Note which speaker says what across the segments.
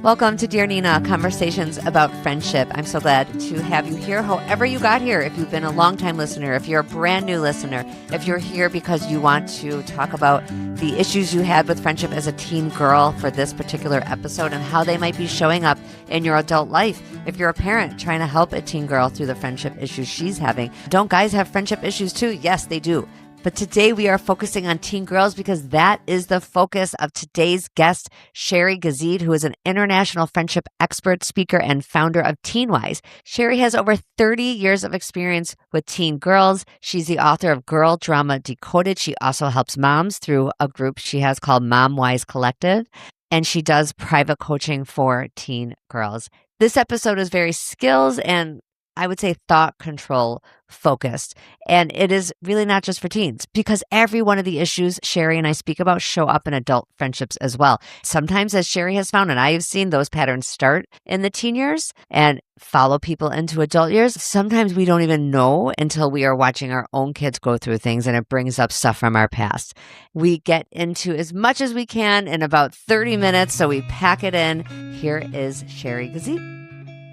Speaker 1: Welcome to Dear Nina, conversations about friendship. I'm so glad to have you here, however you got here. If you've been a longtime listener, if you're a brand new listener, if you're here because you want to talk about the issues you had with friendship as a teen girl for this particular episode and how they might be showing up in your adult life. If you're a parent trying to help a teen girl through the friendship issues she's having. Don't guys have friendship issues too? Yes, they do. But today we are focusing on teen girls because that is the focus of today's guest, Sheri Gazitt, who is an international friendship expert, speaker, and founder of TeenWise. Sheri has over 30 years of experience with teen girls. She's the author of Girl Drama Decoded. She also helps moms through a group she has called MomWise Collective, and she does private coaching for teen girls. This episode is very skills and I would say thought control focused. And it is really not just for teens because every one of the issues Sheri and I speak about show up in adult friendships as well. Sometimes, as Sheri has found, and I have seen those patterns start in the teen years and follow people into adult years. Sometimes we don't even know until we are watching our own kids go through things and it brings up stuff from our past. We get into as much as we can in about 30 minutes, so we pack it in. Here is Sheri Gazitt.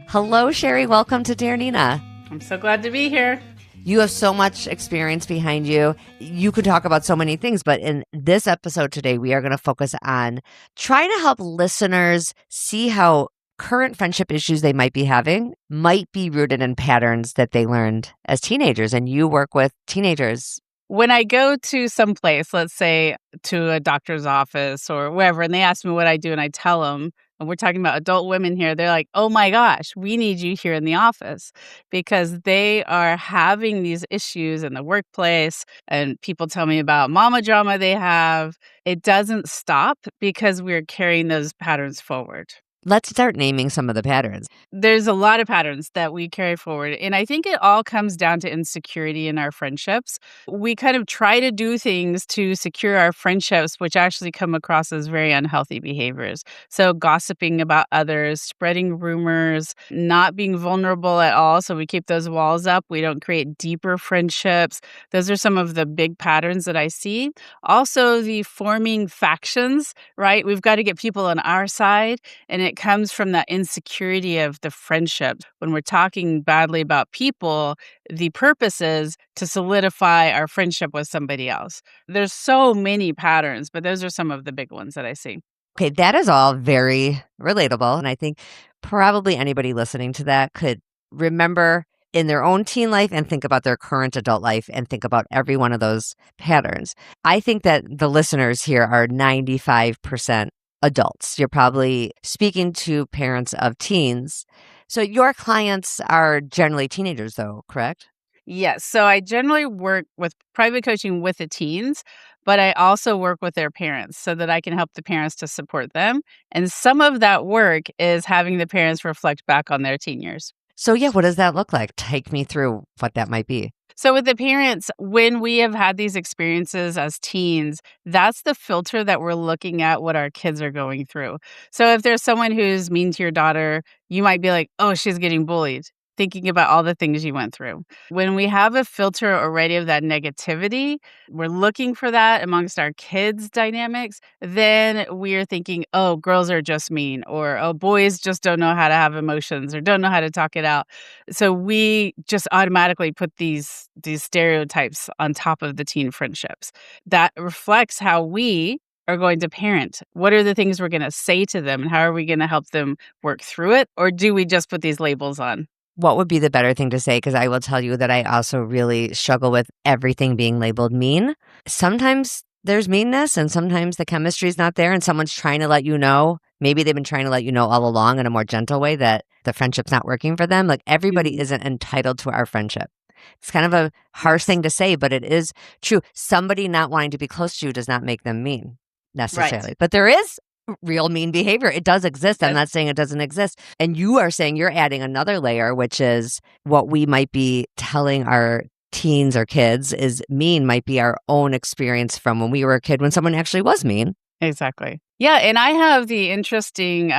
Speaker 1: Hello, Sheri. Welcome to Dear Nina.
Speaker 2: I'm so glad to be here.
Speaker 1: You have so much experience behind you. You could talk about so many things, but in this episode today, we are going to focus on trying to help listeners see how current friendship issues they might be having might be rooted in patterns that they learned as teenagers. And you work with teenagers.
Speaker 2: When I go to some place, let's say to a doctor's office or wherever, and they ask me what I do and I tell them, and we're talking about adult women here, they're like, oh my gosh, we need you here in the office because they are having these issues in the workplace. And people tell me about mama drama they have. It doesn't stop because we're carrying those patterns forward.
Speaker 1: Let's start naming some of the patterns.
Speaker 2: There's a lot of patterns that we carry forward. And I think it all comes down to insecurity in our friendships. We kind of try to do things to secure our friendships, which actually come across as very unhealthy behaviors. So gossiping about others, spreading rumors, not being vulnerable at all. So we keep those walls up. We don't create deeper friendships. Those are some of the big patterns that I see. Also, the forming factions, right? We've got to get people on our side. And it comes from that insecurity of the friendship. When we're talking badly about people, the purpose is to solidify our friendship with somebody else. There's so many patterns, but those are some of the big ones that I see.
Speaker 1: Okay, that is all very relatable. And I think probably anybody listening to that could remember in their own teen life and think about their current adult life and think about every one of those patterns. I think that the listeners here are 95% adults. You're probably speaking to parents of teens. So your clients are generally teenagers though, correct?
Speaker 2: Yes. So I generally work with private coaching with the teens, but I also work with their parents so that I can help the parents to support them. And some of that work is having the parents reflect back on their teen years.
Speaker 1: So yeah, what does that look like? Take me through what that might be.
Speaker 2: So with the parents, when we have had these experiences as teens, that's the filter that we're looking at what our kids are going through. So if there's someone who's mean to your daughter, you might be like, oh, she's getting bullied, thinking about all the things you went through. When we have a filter already of that negativity, we're looking for that amongst our kids' dynamics, then we're thinking, oh, girls are just mean, or oh, boys just don't know how to have emotions or don't know how to talk it out. So we just automatically put these stereotypes on top of the teen friendships. That reflects how we are going to parent. What are the things we're going to say to them and how are we going to help them work through it? Or do we just put these labels on?
Speaker 1: What would be the better thing to say? Because I will tell you that I also really struggle with everything being labeled mean. Sometimes there's meanness and sometimes the chemistry is not there and someone's trying to let you know. Maybe they've been trying to let you know all along in a more gentle way that the friendship's not working for them. Like everybody isn't entitled to our friendship. It's kind of a harsh thing to say, but it is true. Somebody not wanting to be close to you does not make them mean necessarily.
Speaker 2: Right.
Speaker 1: But there is real mean behavior. It does exist. I'm not saying it doesn't exist. And you are saying you're adding another layer, which is what we might be telling our teens or kids is mean might be our own experience from when we were a kid when someone actually was mean.
Speaker 2: Exactly. Yeah. And I have the interesting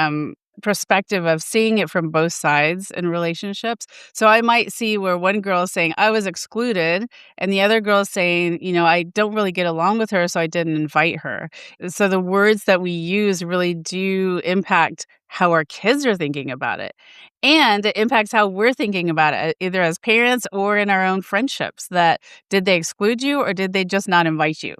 Speaker 2: perspective of seeing it from both sides in relationships. So I might see where one girl is saying, I was excluded, and the other girl is saying, I don't really get along with her, so I didn't invite her. So the words that we use really do impact how our kids are thinking about it. And it impacts how we're thinking about it, either as parents or in our own friendships. That did they exclude you or did they just not invite you?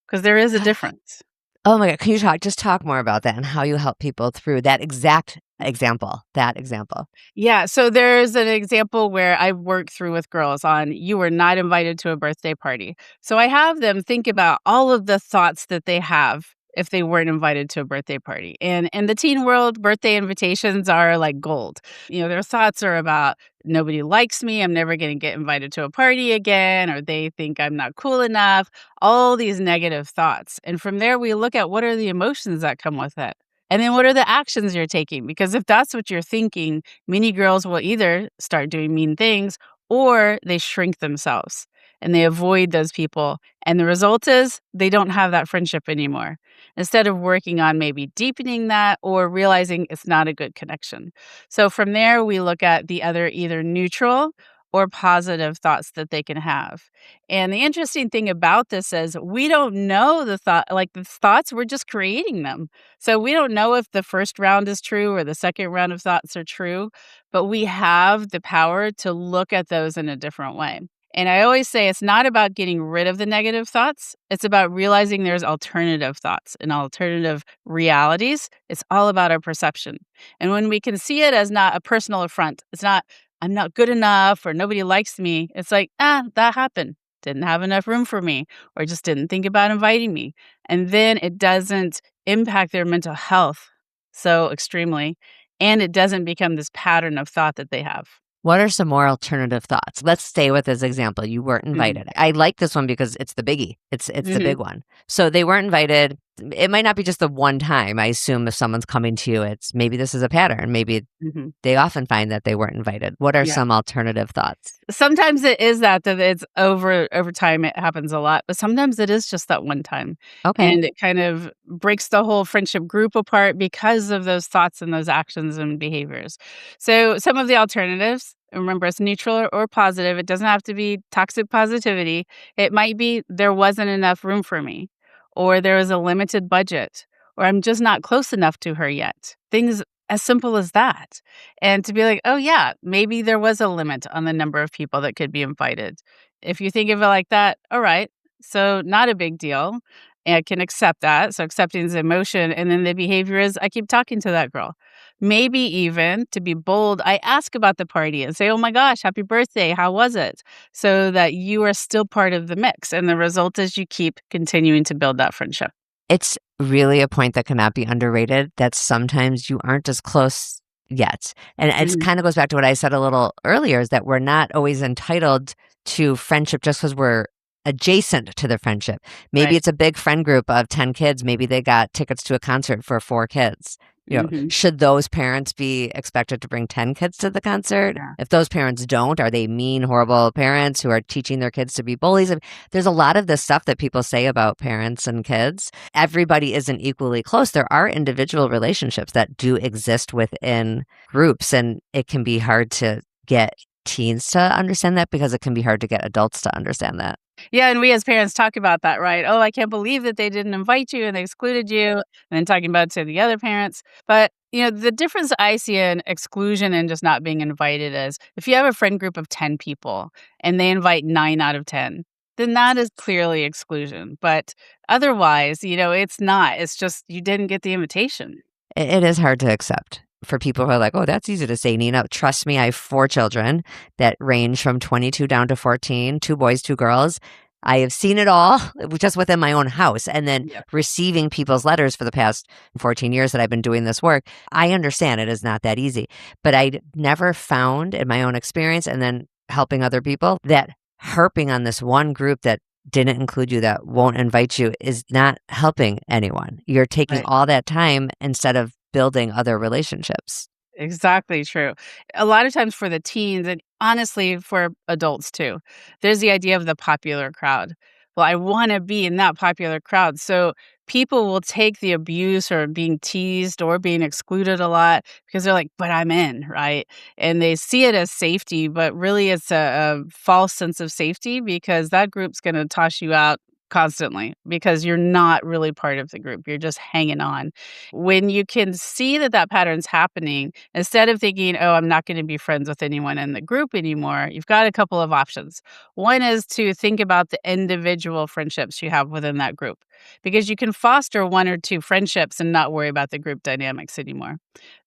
Speaker 2: Because there is a difference.
Speaker 1: Oh my God. Can you talk more about that and how you help people through that exact example? That example.
Speaker 2: Yeah, so there's an example where I work through with girls on you were not invited to a birthday party. So I have them think about all of the thoughts that they have if they weren't invited to a birthday party. And in the teen world, birthday invitations are like gold. Their thoughts are about nobody likes me, I'm never going to get invited to a party again, or they think I'm not cool enough, all these negative thoughts. And from there, we look at what are the emotions that come with it. And then what are the actions you're taking? Because if that's what you're thinking, many girls will either start doing mean things or they shrink themselves and they avoid those people. And the result is they don't have that friendship anymore. Instead of working on maybe deepening that or realizing it's not a good connection. So from there, we look at the other either neutral or positive thoughts that they can have. And the interesting thing about this is we don't know the thoughts, we're just creating them. So we don't know if the first round is true or the second round of thoughts are true, but we have the power to look at those in a different way. And I always say it's not about getting rid of the negative thoughts. It's about realizing there's alternative thoughts and alternative realities. It's all about our perception. And when we can see it as not a personal affront, it's not, I'm not good enough or nobody likes me. It's like, that happened. Didn't have enough room for me or just didn't think about inviting me. And then it doesn't impact their mental health so extremely. And it doesn't become this pattern of thought that they have.
Speaker 1: What are some more alternative thoughts? Let's stay with this example. You weren't
Speaker 2: Mhm.
Speaker 1: invited. I like this one because it's the biggie. It's the
Speaker 2: Mhm.
Speaker 1: big one. So they weren't invited. It might not be just the one time. I assume if someone's coming to you, it's maybe this is a pattern. Maybe
Speaker 2: Mhm.
Speaker 1: they often find that they weren't invited. What are
Speaker 2: Yeah.
Speaker 1: some alternative thoughts?
Speaker 2: Sometimes it is that it's over time, it happens a lot, but sometimes it is just that one time,
Speaker 1: Okay.
Speaker 2: and it kind of breaks the whole friendship group apart because of those thoughts and those actions and behaviors. So, some of the alternatives, remember, it's neutral or positive, it doesn't have to be toxic positivity. It might be, "There wasn't enough room for me," or "There was a limited budget," or "I'm just not close enough to her yet." Things as simple as that. And to be like, "Oh, yeah, maybe there was a limit on the number of people that could be invited." If you think of it like that, all right, so not a big deal. And I can accept that. So accepting the emotion. And then the behavior is I keep talking to that girl. Maybe even to be bold, I ask about the party and say, "Oh my gosh, happy birthday. How was it?" So that you are still part of the mix. And the result is you keep continuing to build that friendship.
Speaker 1: It's really a point that cannot be underrated that sometimes you aren't as close yet. And it
Speaker 2: Mhm.
Speaker 1: kind of goes back to what I said a little earlier is that we're not always entitled to friendship just because we're adjacent to the friendship. Maybe
Speaker 2: Right.
Speaker 1: it's a big friend group of 10 kids. Maybe they got tickets to a concert for 4 kids.
Speaker 2: Mhm.
Speaker 1: Should those parents be expected to bring 10 kids to the concert?
Speaker 2: Yeah.
Speaker 1: If those parents don't, are they mean, horrible parents who are teaching their kids to be bullies? There's a lot of this stuff that people say about parents and kids. Everybody isn't equally close. There are individual relationships that do exist within groups, and it can be hard to get teens to understand that because it can be hard to get adults to understand that.
Speaker 2: Yeah, and we as parents talk about that, right? "Oh, I can't believe that they didn't invite you and they excluded you," and then talking about it to the other parents. But, the difference I see in exclusion and just not being invited is if you have a friend group of 10 people and they invite 9 out of 10, then that is clearly exclusion. But otherwise, it's not. It's just you didn't get the invitation.
Speaker 1: It is hard to accept for people who are like, oh, that's easy to say, Nina. Trust me, I have 4 children that range from 22 down to 14, 2 boys, 2 girls. I have seen it all just within my own house. And then
Speaker 2: Yep.
Speaker 1: receiving people's letters for the past 14 years that I've been doing this work, I understand it is not that easy. But I never found in my own experience and then helping other people that harping on this one group that didn't include you, that won't invite you, is not helping anyone. You're taking
Speaker 2: Right.
Speaker 1: all that time instead of building other relationships.
Speaker 2: Exactly true. A lot of times for the teens and honestly for adults too, there's the idea of the popular crowd. well, I want to be in that popular crowd. So people will take the abuse or being teased or being excluded a lot because they're like, but I'm in, right? And they see it as safety, but really it's a false sense of safety because that group's going to toss you out constantly because you're not really part of the group. You're just hanging on. When you can see that that pattern's happening, instead of thinking, oh, I'm not going to be friends with anyone in the group anymore, you've got a couple of options. One is to think about the individual friendships you have within that group because you can foster one or two friendships and not worry about the group dynamics anymore.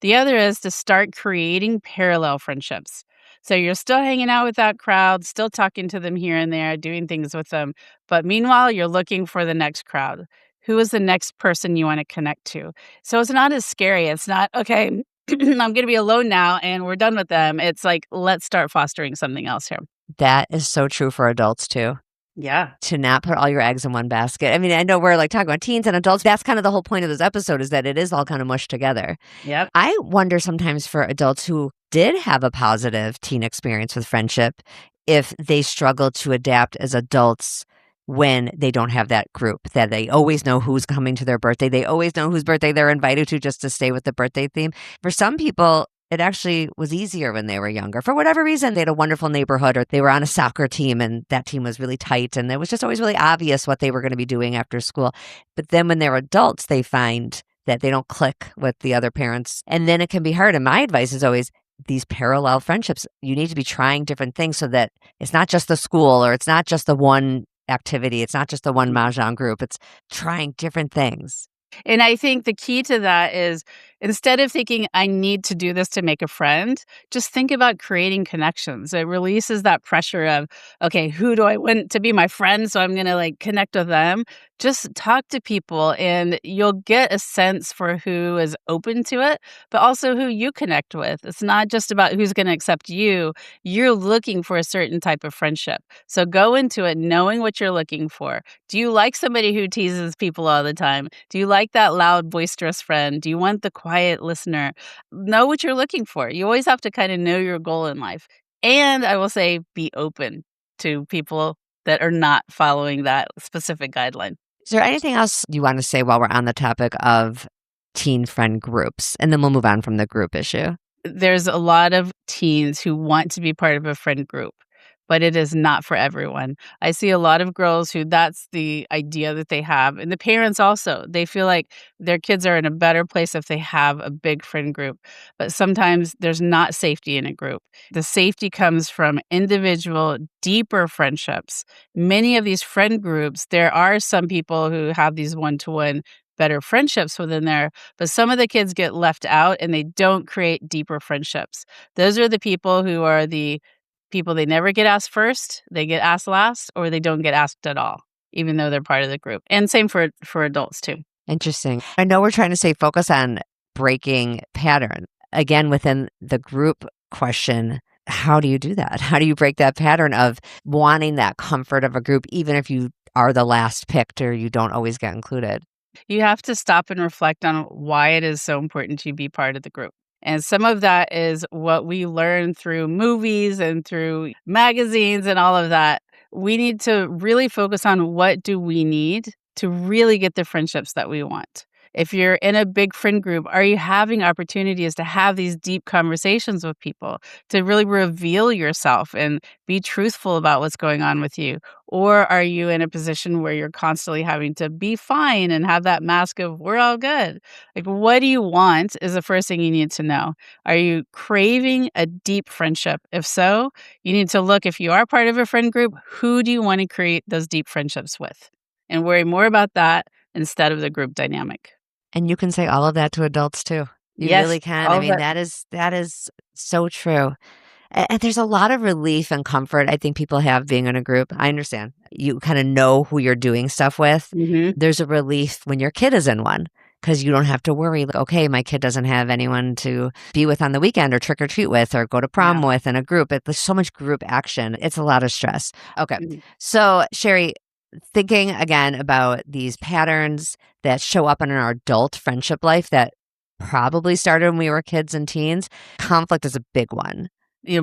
Speaker 2: The other is to start creating parallel friendships. So you're still hanging out with that crowd, still talking to them here and there, doing things with them. But meanwhile, you're looking for the next crowd. Who is the next person you want to connect to? So it's not as scary. It's not, okay, I'm going to be alone now and we're done with them. It's like, let's start fostering something else here.
Speaker 1: That is so true for adults too.
Speaker 2: Yeah.
Speaker 1: To not put all your eggs in one basket. I mean, I know we're like talking about teens and adults. That's kind of the whole point of this episode is that it is all kind of mushed together.
Speaker 2: Yep.
Speaker 1: I wonder sometimes for adults who did have a positive teen experience with friendship, if they struggle to adapt as adults when they don't have that group, that they always know who's coming to their birthday. They always know whose birthday they're invited to just to stay with the birthday theme. For some people, it actually was easier when they were younger. For whatever reason, they had a wonderful neighborhood or they were on a soccer team and that team was really tight and it was just always really obvious what they were going to be doing after school. But then when they're adults, they find that they don't click with the other parents. And then it can be hard. And my advice is always these parallel friendships. You need to be trying different things so that it's not just the school or it's not just the one activity. It's not just the one mahjong group. It's trying different things.
Speaker 2: And I think the key to that is instead of thinking, I need to do this to make a friend, just think about creating connections. It releases that pressure of, okay, who do I want to be my friend? So I'm going to like connect with them. Just talk to people and you'll get a sense for who is open to it, but also who you connect with. It's not just about who's going to accept you. You're looking for a certain type of friendship. So go into it knowing what you're looking for. Do you like somebody who teases people all the time? Do you like that loud, boisterous friend? Do you want the quiet listener? Know what you're looking for. You always have to kind of know your goal in life. And I will say, be open to people that are not following that specific guideline.
Speaker 1: Is there anything else you want to say while we're on the topic of teen friend groups? And then we'll move on from the group issue.
Speaker 2: There's a lot of teens who want to be part of a friend group, but it is not for everyone. I see a lot of girls who that's the idea that they have. And the parents also, they feel like their kids are in a better place if they have a big friend group. But sometimes there's not safety in a group. The safety comes from individual, deeper friendships. Many of these friend groups, there are some people who have these one-to-one better friendships within there, but some of the kids get left out and they don't create deeper friendships. Those are the people who are the people they never get asked first, they get asked last, or they don't get asked at all, even though they're part of the group. And same for adults too.
Speaker 1: Interesting. I know we're trying to say focus on breaking pattern. Again, within the group question, how do you do that? How do you break that pattern of wanting that comfort of a group, even if you are the last picked or you don't always get included?
Speaker 2: You have to stop and reflect on why it is so important to be part of the group. And some of that is what we learn through movies and through magazines and all of that. We need to really focus on what do we need to really get the friendships that we want. If you're in a big friend group, are you having opportunities to have these deep conversations with people, to really reveal yourself and be truthful about what's going on with you? Or are you in a position where you're constantly having to be fine and have that mask of, we're all good? Like, what do you want is the first thing you need to know. Are you craving a deep friendship? If so, you need to look, if you are part of a friend group, who do you want to create those deep friendships with? And worry more about that instead of the group dynamic.
Speaker 1: And you can say all of that to adults too. You
Speaker 2: Yes,
Speaker 1: really can.
Speaker 2: all
Speaker 1: I
Speaker 2: of
Speaker 1: mean,
Speaker 2: it.
Speaker 1: that is so true. And there's a lot of relief and comfort I think people have being in a group. I understand. You kind of know who you're doing stuff with.
Speaker 2: Mhm.
Speaker 1: There's a relief when your kid is in one because you don't have to worry, like, okay, my kid doesn't have anyone to be with on the weekend or trick or treat with or go to prom
Speaker 2: Yeah.
Speaker 1: with in a group. There's so much group action. It's a lot of stress. Okay.
Speaker 2: Mhm.
Speaker 1: So, Sheri, thinking again about these patterns that show up in our adult friendship life that probably started when we were kids and teens, conflict is a big one.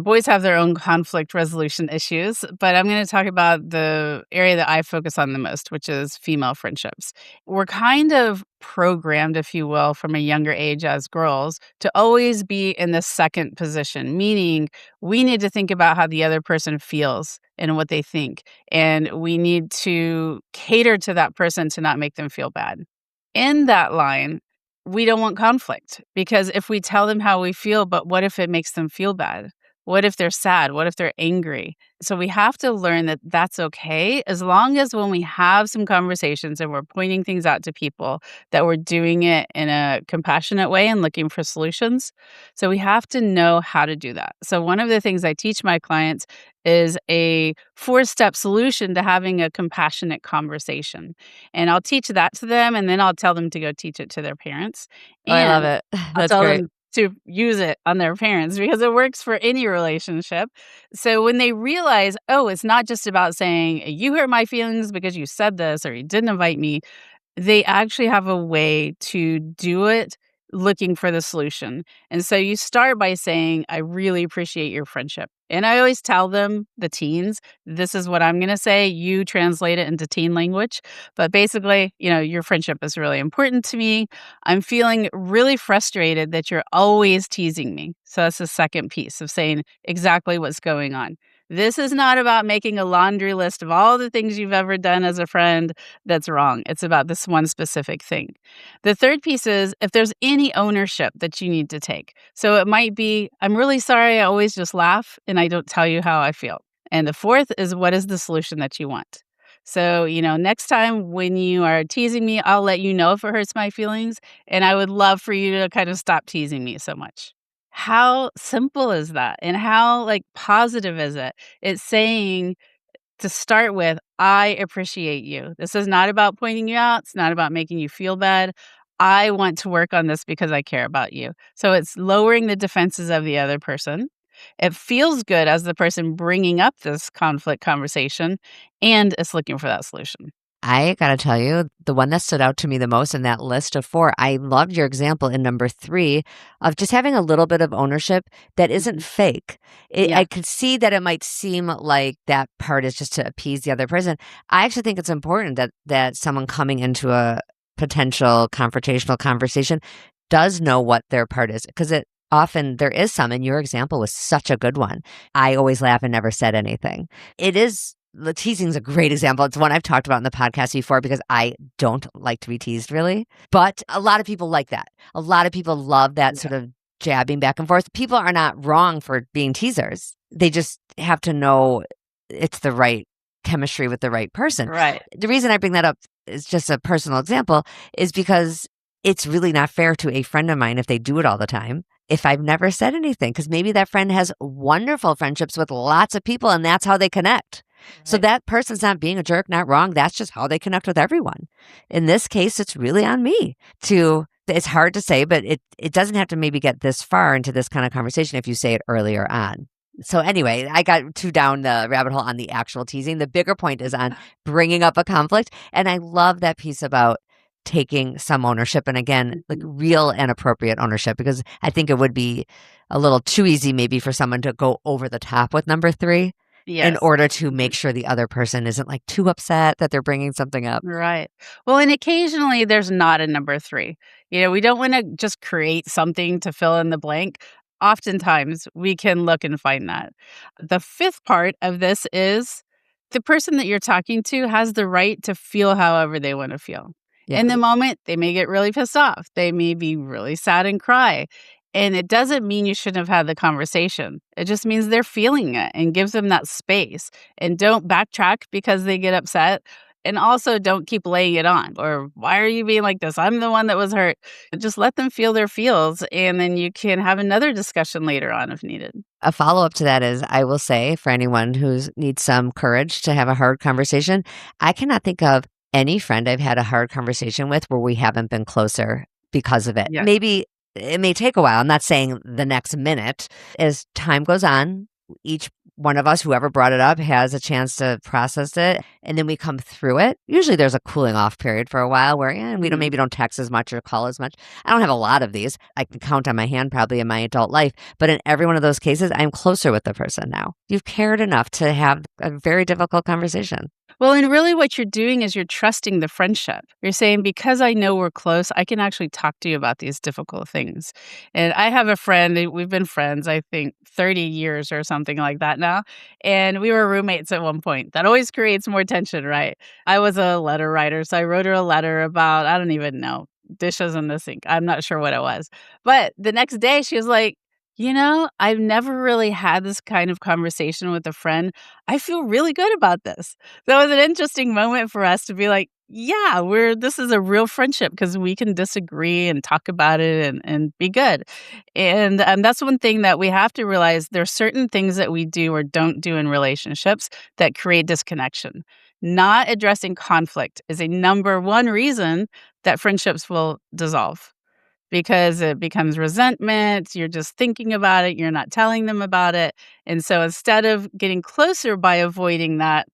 Speaker 2: boys have their own conflict resolution issues, but I'm going to talk about the area that I focus on the most, which is female friendships. We're kind of programmed, if you will, from a younger age as girls to always be in the second position, meaning we need to think about how the other person feels and what they think. And we need to cater to that person to not make them feel bad. In that line, we don't want conflict because if we tell them how we feel, but what if it makes them feel bad? What if they're sad? What if they're angry? So we have to learn that that's okay as long as when we have some conversations and we're pointing things out to people that we're doing it in a compassionate way and looking for solutions. So we have to know how to do that. So one of the things I teach my clients is a 4-step solution to having a compassionate conversation. And I'll teach that to them and then I'll tell them to go teach it to their parents.
Speaker 1: Oh, I love
Speaker 2: And
Speaker 1: it.
Speaker 2: I'll
Speaker 1: That's
Speaker 2: tell
Speaker 1: great.
Speaker 2: them to use it on their parents because it works for any relationship. So when they realize, oh, it's not just about saying, you hurt my feelings because you said this or you didn't invite me, they actually have a way to do it looking for the solution. And so you start by saying, I really appreciate your friendship. And I always tell them, the teens, this is what I'm going to say. You translate it into teen language. But basically, your friendship is really important to me. I'm feeling really frustrated that you're always teasing me. So that's the second piece of saying exactly what's going on. This is not about making a laundry list of all the things you've ever done as a friend that's wrong. It's about this one specific thing. The third piece is if there's any ownership that you need to take. So it might be, I'm really sorry, I always just laugh and I don't tell you how I feel. And the fourth is, what is the solution that you want? So, next time when you are teasing me, I'll let you know if it hurts my feelings. And I would love for you to kind of stop teasing me so much. How simple is that? And how positive is it? It's saying, to start with, I appreciate you. This is not about pointing you out. It's not about making you feel bad. I want to work on this because I care about you. So it's lowering the defenses of the other person. It feels good as the person bringing up this conflict conversation, and it's looking for that solution.
Speaker 1: I got to tell you, the one that stood out to me the most in that list of 4, I loved your example in number 3 of just having a little bit of ownership that isn't fake.
Speaker 2: Yeah.
Speaker 1: I could see that it might seem like that part is just to appease the other person. I actually think it's important that someone coming into a potential confrontational conversation does know what their part is, because often there is some, and your example was such a good one. I always laugh and never said anything. The teasing is a great example. It's one I've talked about in the podcast before because I don't like to be teased really. But a lot of people like that. A lot of people love that sort of jabbing back and forth. People are not wrong for being teasers. They just have to know it's the right chemistry with the right person.
Speaker 2: Right.
Speaker 1: The reason I bring that up is just a personal example is because it's really not fair to a friend of mine if they do it all the time. If I've never said anything, because maybe that friend has wonderful friendships with lots of people and that's how they connect. Right. So that person's not being a jerk, not wrong. That's just how they connect with everyone. In this case, it's really on me it's hard to say, but it doesn't have to maybe get this far into this kind of conversation if you say it earlier on. So anyway, I got too down the rabbit hole on the actual teasing. The bigger point is on bringing up a conflict. And I love that piece about taking some ownership, and again, real and appropriate ownership, because I think it would be a little too easy maybe for someone to go over the top with number 3 in order to make sure the other person isn't too upset that they're bringing something up.
Speaker 2: Right. Well, and occasionally there's not a number 3. We don't want to just create something to fill in the blank. Oftentimes we can look and find that. The 5th part of this is the person that you're talking to has the right to feel however they want to feel. Yeah. In the moment, they may get really pissed off. They may be really sad and cry. And it doesn't mean you shouldn't have had the conversation. It just means they're feeling it and gives them that space. And don't backtrack because they get upset. And also don't keep laying it on. Or why are you being like this? I'm the one that was hurt. Just let them feel their feels. And then you can have another discussion later on if needed.
Speaker 1: A follow-up to that is, I will say, for anyone who needs some courage to have a hard conversation, I cannot think of any friend I've had a hard conversation with where we haven't been closer because of it. Yeah. Maybe it may take a while. I'm not saying the next minute. As time goes on, each one of us, whoever brought it up, has a chance to process it, and then we come through it. Usually there's a cooling off period for a while where we don't
Speaker 2: Mhm.
Speaker 1: maybe don't text as much or call as much. I don't have a lot of these. I can count on my hand probably in my adult life, but in every one of those cases, I'm closer with the person now. You've cared enough to have a very difficult conversation.
Speaker 2: Well, and really what you're doing is you're trusting the friendship. You're saying, because I know we're close, I can actually talk to you about these difficult things. And I have a friend, we've been friends, I think 30 years or something like that now. And we were roommates at one point. That always creates more tension, right? I was a letter writer, so I wrote her a letter about, I don't even know, dishes in the sink. I'm not sure what it was. But the next day she was like, I've never really had this kind of conversation with a friend. I feel really good about this. That was an interesting moment for us to be like, yeah, this is a real friendship because we can disagree and talk about it and be good. And that's one thing that we have to realize. There's certain things that we do or don't do in relationships that create disconnection. Not addressing conflict is a number one reason that friendships will dissolve because it becomes resentment. You're just thinking about it. You're not telling them about it. And so instead of getting closer by avoiding that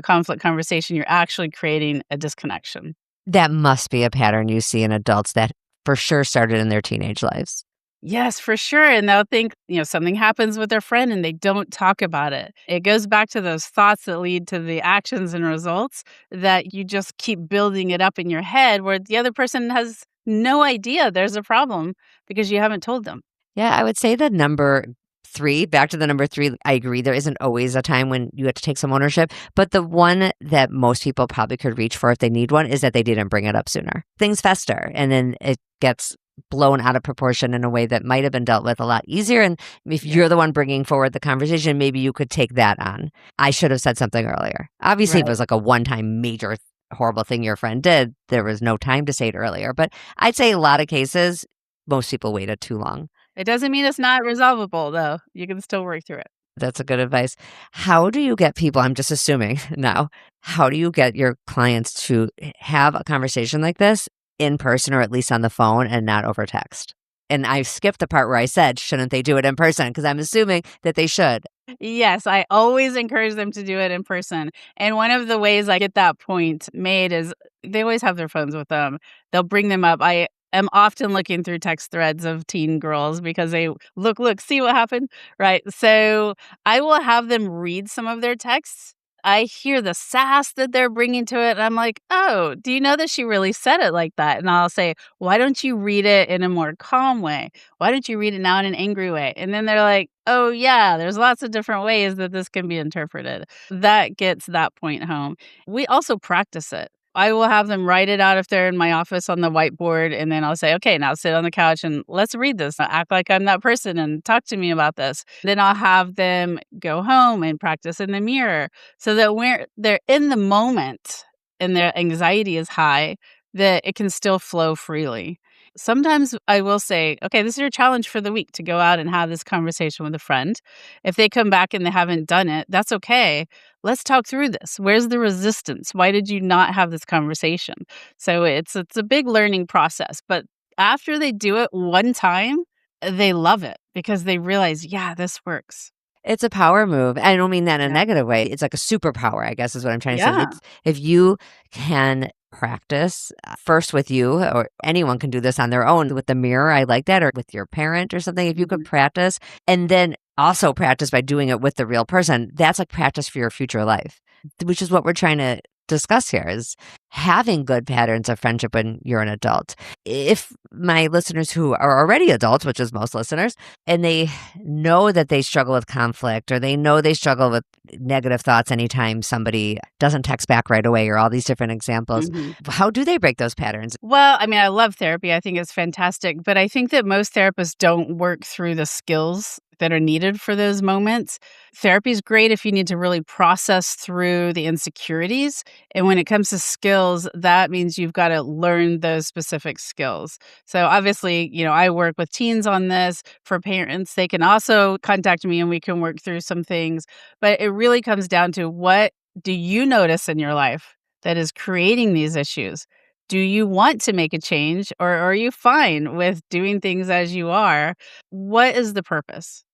Speaker 2: conflict conversation, you're actually creating a disconnection.
Speaker 1: That must be a pattern you see in adults that for sure started in their teenage lives.
Speaker 2: Yes, for sure. And they'll think, something happens with their friend and they don't talk about it. It goes back to those thoughts that lead to the actions and results that you just keep building it up in your head where the other person has no idea there's a problem because you haven't told them.
Speaker 1: Yeah, I would say the number three, back to the number three, I agree. There isn't always a time when you have to take some ownership. But the one that most people probably could reach for if they need one is that they didn't bring it up sooner. Things fester and then it gets blown out of proportion in a way that might have been dealt with a lot easier. And if
Speaker 2: Yeah.
Speaker 1: you're the one bringing forward the conversation, maybe you could take that on. I should have said something earlier. Obviously, if it
Speaker 2: Right.
Speaker 1: was like a one time major horrible thing your friend did, there was no time to say it earlier. But I'd say a lot of cases, most people waited too long.
Speaker 2: It doesn't mean it's not resolvable, though. You can still work through it.
Speaker 1: That's a good advice. How do you get people, I'm just assuming now, how do you get your clients to have a conversation like this in person or at least on the phone and not over text? And I skipped the part where I said, shouldn't they do it in person? Because I'm assuming that they should.
Speaker 2: Yes, I always encourage them to do it in person. And one of the ways I get that point made is they always have their phones with them. They'll bring them up. I am often looking through text threads of teen girls because they look, see what happened, right? So I will have them read some of their texts. I hear the sass that they're bringing to it. And I'm like, oh, do you know that she really said it like that? And I'll say, why don't you read it in a more calm way? Why don't you read it now in an angry way? And then they're like, oh, yeah, there's lots of different ways that this can be interpreted. That gets that point home. We also practice it. I will have them write it out if they're in my office on the whiteboard, and then I'll say, okay, now sit on the couch and let's read this. Act like I'm that person and talk to me about this. Then I'll have them go home and practice in the mirror so that when they're in the moment and their anxiety is high, that it can still flow freely. Sometimes I will say, okay, this is your challenge for the week to go out and have this conversation with a friend. If they come back and they haven't done it, that's okay. Let's talk through this. Where's the resistance? Why did you not have this conversation? So it's a big learning process, but after they do it one time, they love it because they realize, yeah, this works.
Speaker 1: It's a power move. I don't mean that in a
Speaker 2: Yeah.
Speaker 1: negative way. It's like a superpower, I guess is what I'm trying to say.
Speaker 2: Yeah.
Speaker 1: It's, if you can practice first with you, or anyone can do this on their own with the mirror. I like that, or with your parent or something. If you could
Speaker 2: Mhm.
Speaker 1: practice and then also practice by doing it with the real person, that's like practice for your future life, which is what we're trying to discuss here is having good patterns of friendship when you're an adult. If my listeners who are already adults, which is most listeners, and they know that they struggle with conflict or they know they struggle with negative thoughts anytime somebody doesn't text back right away or all these different examples,
Speaker 2: Mhm.
Speaker 1: how do they break those patterns?
Speaker 2: Well, I mean, I love therapy. I think it's fantastic, but I think that most therapists don't work through the skills that are needed for those moments. Therapy is great if you need to really process through the insecurities. And when it comes to skills, that means you've got to learn those specific skills. So obviously, I work with teens on this. For parents, they can also contact me and we can work through some things. But it really comes down to, what do you notice in your life that is creating these issues? Do you want to make a change, or are you fine with doing things as you are? What is the purpose?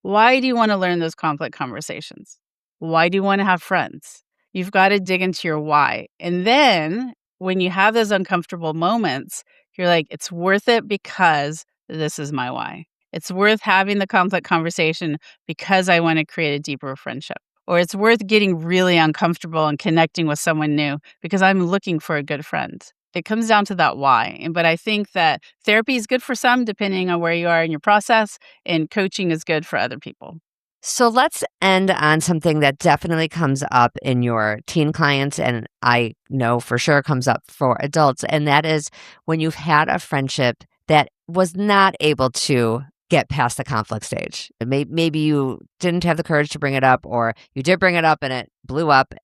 Speaker 2: Why do you want to learn those conflict conversations? Why do you want to have friends? You've got to dig into your why. And then when you have those uncomfortable moments, you're like, it's worth it because this is my why. It's worth having the conflict conversation because I want to create a deeper friendship. Or it's worth getting really uncomfortable and connecting with someone new because I'm looking for a good friend. It comes down to that why. But I think that therapy is good for some, depending on where you are in your process, and coaching is good for other people.
Speaker 1: So let's end on something that definitely comes up in your teen clients, and I know for sure comes up for adults, and that is when you've had a friendship that was not able to get past the conflict stage. Maybe you didn't have the courage to bring it up, or you did bring it up and it blew up.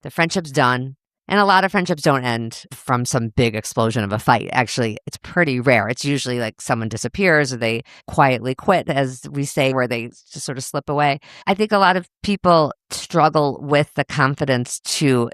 Speaker 1: The friendship's done. And a lot of friendships don't end from some big explosion of a fight. Actually, it's pretty rare. It's usually like someone disappears or they quietly quit, as we say, where they just sort of slip away. I think a lot of people struggle with the confidence to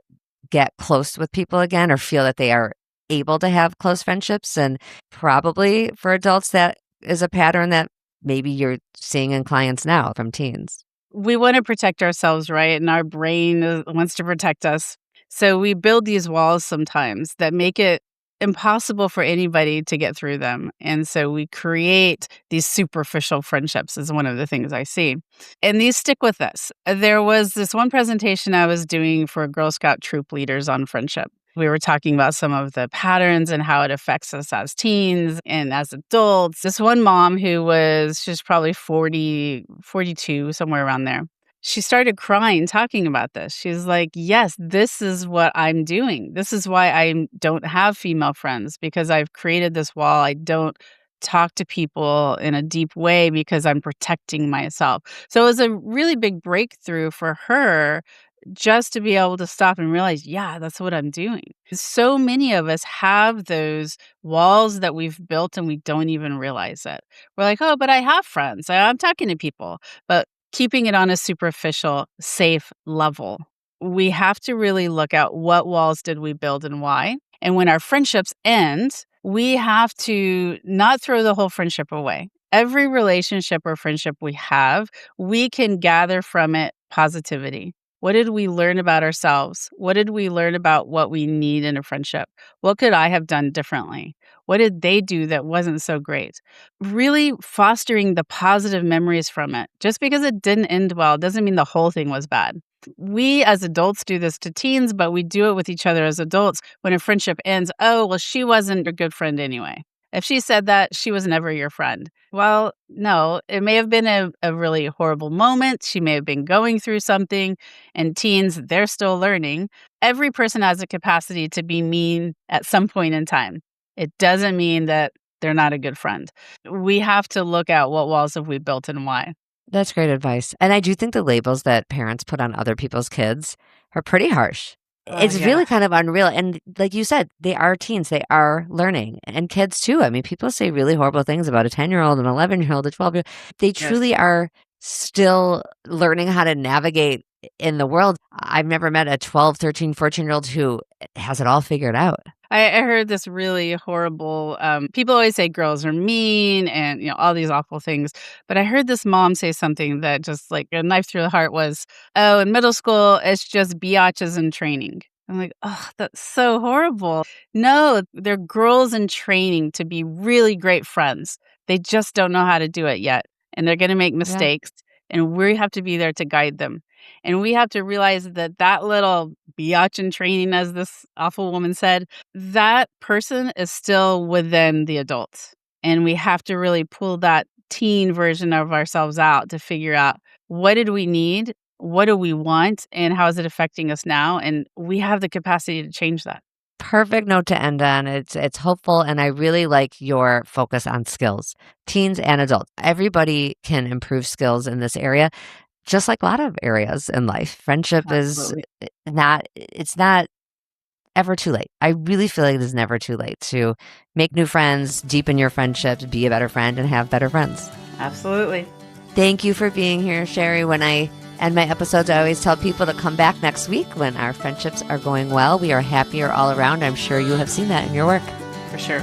Speaker 1: get close with people again or feel that they are able to have close friendships. And probably for adults, that is a pattern that maybe you're seeing in clients now from teens.
Speaker 2: We want to protect ourselves, right? And our brain wants to protect us. So we build these walls sometimes that make it impossible for anybody to get through them. And so we create these superficial friendships is one of the things I see. And these stick with us. There was this one presentation I was doing for Girl Scout troop leaders on friendship. We were talking about some of the patterns and how it affects us as teens and as adults. This one mom she's probably 40, 42, somewhere around there. She started crying talking about this. She's like, yes, this is what I'm doing. This is why I don't have female friends, because I've created this wall. I don't talk to people in a deep way because I'm protecting myself. So it was a really big breakthrough for her just to be able to stop and realize, yeah, that's what I'm doing. So many of us have those walls that we've built and we don't even realize it. We're like, oh, but I have friends. I'm talking to people. But keeping it on a superficial, safe level. We have to really look at what walls did we build and why. And when our friendships end, we have to not throw the whole friendship away. Every relationship or friendship we have, we can gather from it positivity. What did we learn about ourselves? What did we learn about what we need in a friendship? What could I have done differently? What did they do that wasn't so great? Really fostering the positive memories from it. Just because it didn't end well doesn't mean the whole thing was bad. We as adults do this to teens, but we do it with each other as adults. When a friendship ends, oh, well, she wasn't a good friend anyway. If she said that, she was never your friend. Well, no, it may have been a really horrible moment. She may have been going through something. And teens, they're still learning. Every person has a capacity to be mean at some point in time. It doesn't mean that they're not a good friend. We have to look at what walls have we built and why.
Speaker 1: That's great advice. And I do think the labels that parents put on other people's kids are pretty harsh. It's really kind of unreal. And like you said, they are teens. They are learning. And kids too. I mean, people say really horrible things about a 10-year-old, an 11-year-old, a 12-year-old. They truly are still learning how to navigate in the world. I've never met a 12, 13, 14-year-old who has it all figured out.
Speaker 2: I heard this really horrible, people always say girls are mean and, all these awful things. But I heard this mom say something that just like a knife through the heart was, oh, in middle school, it's just biatches in training. I'm like, oh, that's so horrible. No, they're girls in training to be really great friends. They just don't know how to do it yet. And they're going to make mistakes. And we have to be there to guide them. And we have to realize that little biatch in training, as this awful woman said, that person is still within the adult. And we have to really pull that teen version of ourselves out to figure out what did we need, what do we want, and how is it affecting us now? And we have the capacity to change that.
Speaker 1: Perfect note to end on. It's hopeful, and I really like your focus on skills. Teens and adults, everybody can improve skills in this area, just like a lot of areas in life. Friendship
Speaker 2: Absolutely.
Speaker 1: it's not ever too late. I really feel like it is never too late to make new friends, deepen your friendships, be a better friend, and have better friends.
Speaker 2: Absolutely.
Speaker 1: Thank you for being here, Sheri. When I end my episodes, I always tell people to come back next week when our friendships are going well. We are happier all around. I'm sure you have seen that in your work.
Speaker 2: For sure.